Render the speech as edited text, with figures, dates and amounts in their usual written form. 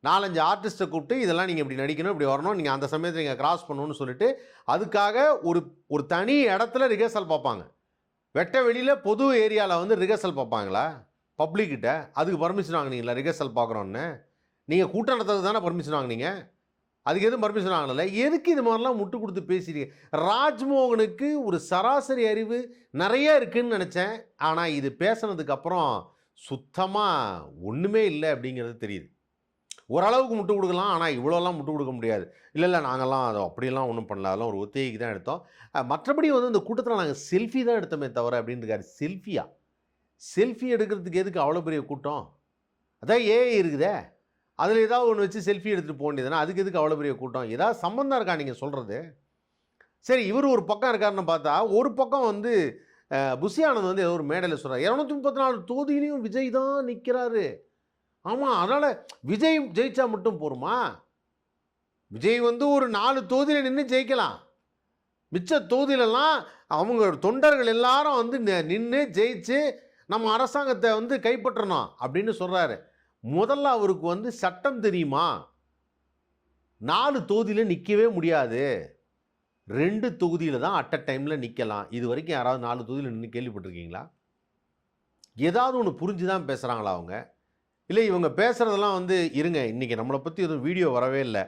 4, 5 ஆர்டிஸ்ட்டை கூப்பிட்டு இதெல்லாம் நீங்கள் இப்படி நடிக்கணும், இப்படி வரணும், நீங்கள் அந்த சமயத்தில் நீங்கள் கிராஸ் பண்ணணும்னு சொல்லிட்டு அதுக்காக ஒரு ஒரு தனி இடத்துல ரிஹர்சல் பார்ப்பாங்க. வெட்ட வெளியில் பொது ஏரியாவில் வந்து ரிஹர்சல் பார்ப்பாங்களா பப்ளிக்கிட்ட? அதுக்கு பர்மிஷன் வாங்கினீங்களா ரிஹர்சல் பார்க்குறோன்னு? நீங்கள் கூட்டம் நடத்துறது தானே பர்மிஷன் வாங்கினீங்க. அதுக்கு எதுவும் பர்மிஷன் வாங்கலை. எதுக்கு இது மாதிரிலாம் முட்டு கொடுத்து பேசுறீங்க? ராஜ்மோகனுக்கு ஒரு சராசரி அறிவு நிறைய இருக்குன்னு நினச்சேன். ஆனால் இது பேசுனதுக்கப்புறம் சுத்தமாக ஒன்றுமே இல்லை அப்படிங்கிறது தெரியுது. ஓரளவுக்கு முட்டு கொடுக்கலாம், ஆனால் இவ்வளோலாம் முட்டு கொடுக்க முடியாது. இல்லை நாங்கள்லாம் அதை அப்படியெல்லாம் ஒன்றும் பண்ணல, அதெல்லாம் ஒரு ஒத்திகைக்கு தான் எடுத்தோம். மற்றபடி வந்து இந்த கூட்டத்தில் நாங்கள் செல்ஃபி தான் எடுத்தோமே தவிர அப்படின்னு இருக்காரு. செல்ஃபியா? செல்ஃபி எடுக்கிறதுக்கு எதுக்கு அவ்வளோ பெரிய கூட்டம்? அதான் ஏஐ இருக்குதே, அதில் ஏதாவது ஒன்று வச்சு செல்ஃபி எடுத்துகிட்டு போக வேண்டியதுனா அதுக்கு எதுக்கு அவ்வளோ பெரிய கூட்டம்? ஏதாவது சம்மந்தம் இருக்கா நீங்கள் சொல்கிறது? சரி, இவர் ஒரு பக்கம் இருக்காருன்னு பார்த்தா, ஒரு பக்கம் வந்து புஷி ஆனந்த் வந்து ஏதோ ஒரு மேடையில் சொல்கிறார், 234 தொகுதியிலையும் விஜய் தான் நிற்கிறாரு. ஆமாம், அதனால் விஜய் ஜெயிச்சா மட்டும் போருமா? விஜய் வந்து ஒரு 4 தொகுதியில் நின்று ஜெயிக்கலாம். மிச்ச தொகுதியிலலாம் அவங்க தொண்டர்கள் எல்லாரும் வந்து நின்று ஜெயிச்சு நம்ம அரசாங்கத்தை வந்து கைப்பற்றணும் அப்படின்னு சொல்கிறாரு. முதல்ல அவருக்கு வந்து சட்டம் தெரியுமா? 4 தொகுதியில் நிற்கவே முடியாது. 2 தொகுதியில் தான் அட் அ டைமில் நிற்கலாம். இது வரைக்கும் யாராவது 4 தொகுதியில் நின்று கேள்விப்பட்டிருக்கீங்களா? ஏதாவது ஒன்று புரிஞ்சு தான் பேசுகிறாங்களா அவங்க? இல்லை இவங்க பேசுகிறதெல்லாம் வந்து இருங்க, இன்றைக்கி நம்மளை பற்றி எதுவும் வீடியோ வரவே இல்லை,